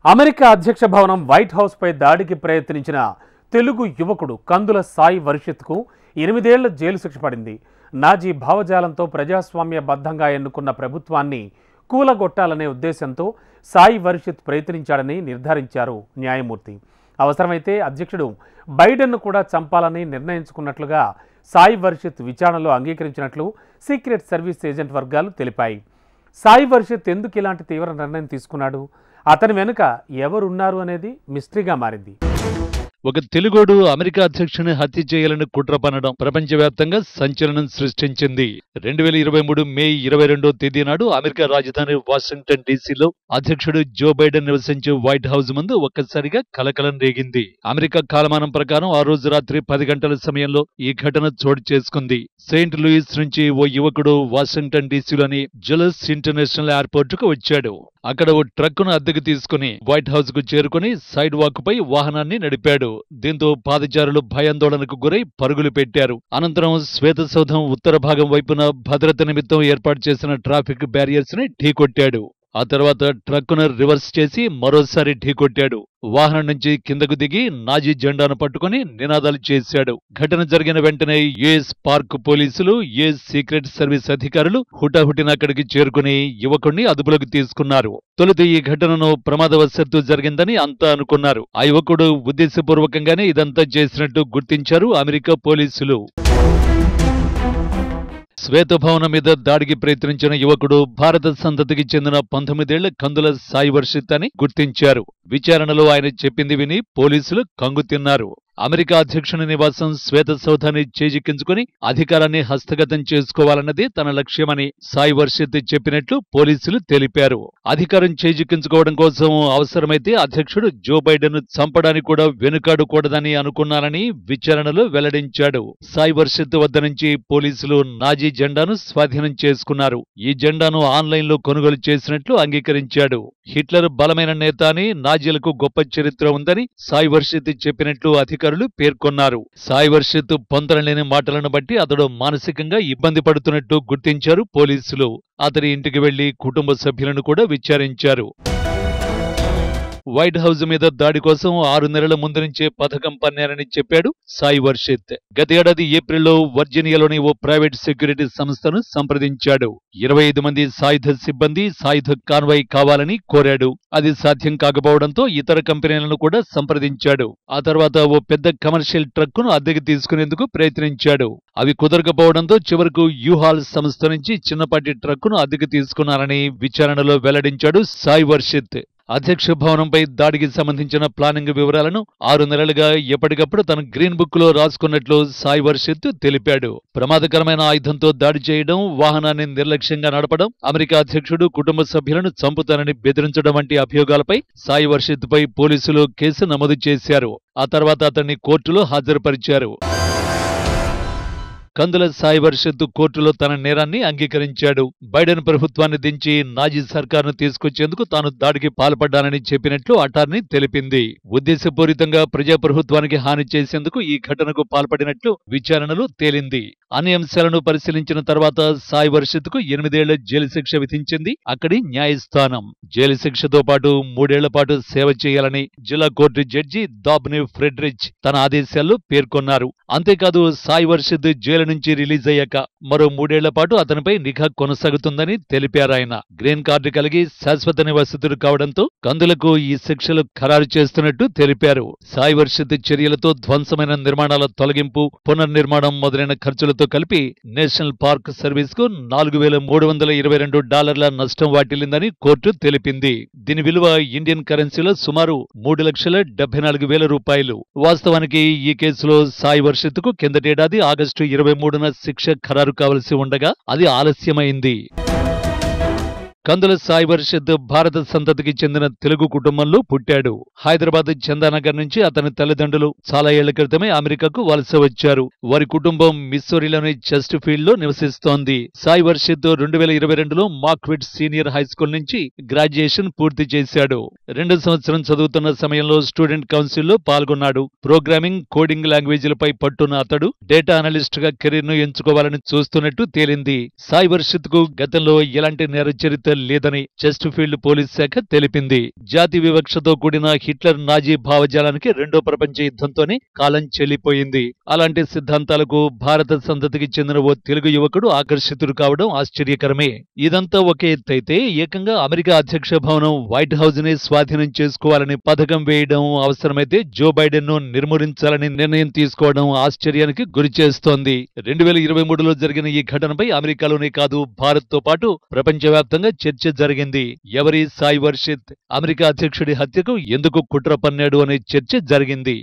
America అధ్యక్ష భవనం white house పై దాడికి ప్రయత్నించిన తెలుగు యువకుడు కందుల సాయి వర్షిత్కు 8 ఏళ్ల జైలు శిక్ష పడింది. నాజీ భావజాలంతో ప్రజాస్వామ్యబద్ధంగా ఎన్నుకున్న ప్రభుత్వాన్ని కూలగొట్టాలనే ఉద్దేశంతో సాయి వర్షిత్ ప్రయత్నించాడని నిర్ధారించారు న్యాయమూర్తి. అవసరమైతే అధ్యక్షుడు బైడెన్ను కూడా చంపాలని నిర్ణయించుకున్నట్లుగా సాయి వర్షిత్ విచారణలో అంగీకరించినట్లు సీక్రెట్ సర్వీస్ ఏజెంట్ వర్గాలు తెలిపాయి. సాయి వర్షిత్ ఎందుకు ఇలాంటి తీవ్ర నిర్ణయం తీసుకున్నాడు, అతని వెనుక ఎవరున్నారు అనేది మిస్టరీగా మారింది. ఒక తెలుగోడు అమెరికా అధ్యక్షుని హత్య చేయాలని కుట్ర పన్నడం ప్రపంచవ్యాప్తంగా సంచలనం సృష్టించింది. 2023 మే 22వ తేదీ నాడు అమెరికా రాజధాని వాషింగ్టన్ డీసీలో అధ్యక్షుడు జో బైడెన్ నివసించే వైట్ హౌస్ ముందు ఒక్కసారిగా కలకలం రేగింది. అమెరికా కాలమానం ప్రకారం ఆ రోజు రాత్రి 10 గంటల సమయంలో ఈ ఘటన చోటు చేసుకుంది. సెయింట్ లూయిస్ నుంచి ఓ యువకుడు వాషింగ్టన్ డీసీలోని జులస్ ఇంటర్నేషనల్ ఎయిర్పోర్టుకు వచ్చాడు. అక్కడ ఓ ట్రక్కును అద్దెకు తీసుకుని వైట్ హౌస్ కు చేరుకుని సైడ్ వాక్ పై వాహనాన్ని నడిపాడు. దీంతో పాదచారులు భయాందోళనకు గురై పరుగులు పెట్టారు. అనంతరం శ్వేతసౌధం ఉత్తర భాగం వైపున భద్రత నిమిత్తం ఏర్పాటు చేసిన ట్రాఫిక్ బ్యారియర్స్ ని ఢీకొట్టాడు. ఆ తర్వాత ట్రక్కును రివర్స్ చేసి మరోసారి ఢీకొట్టాడు. వాహనం నుంచి కిందకు దిగి నాజీ జెండాను పట్టుకుని నినాదాలు చేశాడు. ఘటన జరిగిన వెంటనే యుఎస్ పార్క్ పోలీసులు, యుఎస్ సీక్రెట్ సర్వీస్ అధికారులు హుటాహుటిన అక్కడికి చేరుకుని యువకుడిని అదుపులోకి తీసుకున్నారు. తొలుత ఈ ఘటనను ప్రమాదవశాత్తు జరిగిందని అంతా అనుకున్నారు. ఆ యువకుడు ఉద్దేశపూర్వకంగానే ఇదంతా చేసినట్టు గుర్తించారు అమెరికా పోలీసులు. శ్వేతభవనం మీద దాడికి ప్రయత్నించిన యువకుడు భారత సంతతికి చెందిన 19 ఏళ్ల కందుల సాయి వర్షిత్ అని గుర్తించారు. విచారణలో ఆయన చెప్పింది విని పోలీసులు కంగుతిన్నారు. అమెరికా అధ్యక్షుని నివాసం శ్వేతసౌధాన్ని చేజిక్కించుకుని అధికారాన్ని హస్తగతం చేసుకోవాలన్నది తన లక్ష్యమని సాయి వర్షిత్ చెప్పినట్లు పోలీసులు తెలిపారు. అధికారం చేజిక్కించుకోవడం కోసం అవసరమైతే అధ్యక్షుడు జో బైడెన్ చంపడానికి కూడా వెనుకాడకూడదని అనుకున్నానని విచారణలో వెల్లడించాడు. సాయి వర్షిత్ వద్ద నుంచి పోలీసులు నాజీ జెండాను స్వాధీనం చేసుకున్నారు. ఈ జెండాను ఆన్లైన్లో కొనుగోలు చేసినట్లు అంగీకరించాడు. హిట్లర్ బలమైన నేత అని, నాజీలకు గొప్ప చరిత్ర ఉందని సాయి వర్షిత్ చెప్పినట్లు అధికారులు పేర్కొన్నారు. సాయి వర్షిత్ పొంతనలేని మాటలను బట్టి అతడు మానసికంగా ఇబ్బంది పడుతున్నట్టు గుర్తించారు పోలీసులు. అతని ఇంటికి వెళ్లి కుటుంబ సభ్యులను కూడా విచారించారు. వైట్ హౌస్ మీద దాడి కోసం 6 నెలల ముందు నుంచే పథకం పన్నారని చెప్పాడు సాయి వర్షిత్. గతేడాది ఏప్రిల్లో వర్జీనియాలోని ఓ ప్రైవేట్ సెక్యూరిటీ సంస్థను సంప్రదించాడు. 25 మంది సాయుధ సిబ్బంది, సాయుధ కాన్వాయ్ కావాలని కోరాడు. అది సాధ్యం కాకపోవడంతో ఇతర కంపెనీలను కూడా సంప్రదించాడు. ఆ తర్వాత ఓ పెద్ద కమర్షియల్ ట్రక్కును అద్దెకి తీసుకునేందుకు ప్రయత్నించాడు. అవి కుదరకపోవడంతో చివరకు యూహాల్ సంస్థ నుంచి చిన్నపాటి ట్రక్కును అద్దెకి తీసుకున్నారని విచారణలో వెల్లడించాడు సాయి వర్షిత్. అధ్యక్ష భవనంపై దాడికి సంబంధించిన ప్లానింగ్ వివరాలను 6 నెలలుగా ఎప్పటికప్పుడు తన గ్రీన్ బుక్ లో రాసుకున్నట్లు సాయి వర్షిత్ తెలిపాడు. ప్రమాదకరమైన ఆయుధంతో దాడి చేయడం, వాహనాన్ని నిర్లక్ష్యంగా నడపడం, అమెరికా అధ్యక్షుడు కుటుంబ సభ్యులను చంపుతానని బెదిరించడం వంటి అభియోగాలపై సాయి వర్షిత్ పై పోలీసులు కేసు నమోదు చేశారు. ఆ తర్వాత అతన్ని కోర్టులో హాజరుపరిచారు. కందుల సాయి వర్షిత్ కోర్టులో తన నేరాన్ని అంగీకరించాడు. బైడెన్ ప్రభుత్వాన్ని దించి నాజీ సర్కార్ను తీసుకొచ్చేందుకు తాను దాడికి పాల్పడ్డానని చెప్పినట్లు అటార్నీ తెలిపింది. ఉద్దేశపూరితంగా ప్రజాప్రభుత్వానికి హాని చేసేందుకు ఈ ఘటనకు పాల్పడినట్లు విచారణలో తేలింది. అన్ని అంశాలను పరిశీలించిన తర్వాత సాయి వర్షిత్ కు 8 ఏళ్ల జైలు శిక్ష విధించింది అక్కడి న్యాయస్థానం. జైలు శిక్షతో పాటు 3 ఏళ్ల పాటు సేవ చేయాలని జిల్లా కోర్టు జడ్జి దాబ్నే ఫ్రెడరిచ్ తన ఆదేశాల్లో పేర్కొన్నారు. అంతేకాదు సాయి వర్షిత్ జైలు నుంచి రిలీజ్ అయ్యాక మరో 3 ఏళ్ల పాటు అతనిపై నిఘా కొనసాగుతుందని తెలిపారాయన. గ్రీన్ కార్డు కలిగి శాశ్వత నివాసితుడు కావడంతో కందులకు ఈ శిక్షలు ఖరారు చేస్తున్నట్టు తెలిపారు. సాయి వర్షిత్ చర్యలతో ధ్వంసమైన నిర్మాణాల తొలగింపు, పునర్నిర్మాణం మొదలైన ఖర్చులతో కలిపి నేషనల్ పార్క్ సర్వీస్ కు $4,322 నష్టం వాటిల్లిందని కోర్టు తెలిపింది. దీని విలువ ఇండియన్ కరెన్సీలో సుమారు $3,74,000. వాస్తవానికి ఈ కేసులో సాయి వర్షిత్ కు కిందటేడాది ఆగస్టు 23న శిక్ష ఖరారు కావలసి ఉండగా అది ఆలస్యమైంది. కందుల సాయి వర్షిత్ భారత సంతతికి చెందిన తెలుగు కుటుంబంలో పుట్టాడు. హైదరాబాద్ చందానగర్ నుంచి అతని తల్లిదండ్రులు చాలా ఏళ్ల క్రితమే అమెరికాకు వలస వచ్చారు. వారి కుటుంబం మిస్సూరీలోని చెస్ట్ ఫీల్డ్ లో నివసిస్తోంది. సాయి వర్షిత్ 2022లో మాక్విడ్ సీనియర్ హైస్కూల్ నుంచి గ్రాడ్యుయేషన్ పూర్తి చేశాడు. 2వ సంవత్సరం చదువుతున్న సమయంలో స్టూడెంట్ కౌన్సిల్ లో పాల్గొన్నాడు. ప్రోగ్రామింగ్, కోడింగ్ లాంగ్వేజ్లపై పట్టున్న అతడు డేటా అనలిస్ట్ గా కెరీర్ ను ఎంచుకోవాలని చూస్తున్నట్టు తేలింది. సాయి వర్షిత్ కు గతంలో ఎలాంటి నేర చరిత్ర సంబంధం లేదని చెస్ట్ఫీల్డ్ పోలీస్ శాఖ తెలిపింది. జాతి వివక్షతో కూడిన హిట్లర్ నాజీ భావజాలానికి రెండో ప్రపంచ యుద్ధంతోనే కాలం చెల్లిపోయింది. అలాంటి సిద్ధాంతాలకు భారత సంతతికి చెందిన ఓ తెలుగు యువకుడు ఆకర్షితుడు కావడం ఆశ్చర్యకరమే. ఇదంతా ఒక ఎత్తైతే ఏకంగా అమెరికా అధ్యక్ష భవనం వైట్ హౌస్ ని స్వాధీనం చేసుకోవాలని పథకం వేయడం, అవసరమైతే జో బైడెన్ ను నిర్మూలించాలని నిర్ణయం తీసుకోవడం ఆశ్చర్యానికి గురిచేస్తోంది. 2023లో జరిగిన ఈ ఘటనపై అమెరికాలోనే కాదు, భారత్ తో పాటు ప్రపంచవ్యాప్తంగా చర్చ జరిగింది. ఎవరి సాయి వర్షిత్ అమెరికా అధ్యక్షుడి హత్యకు ఎందుకు కుట్ర పన్నాడు అనే చర్చ జరిగింది.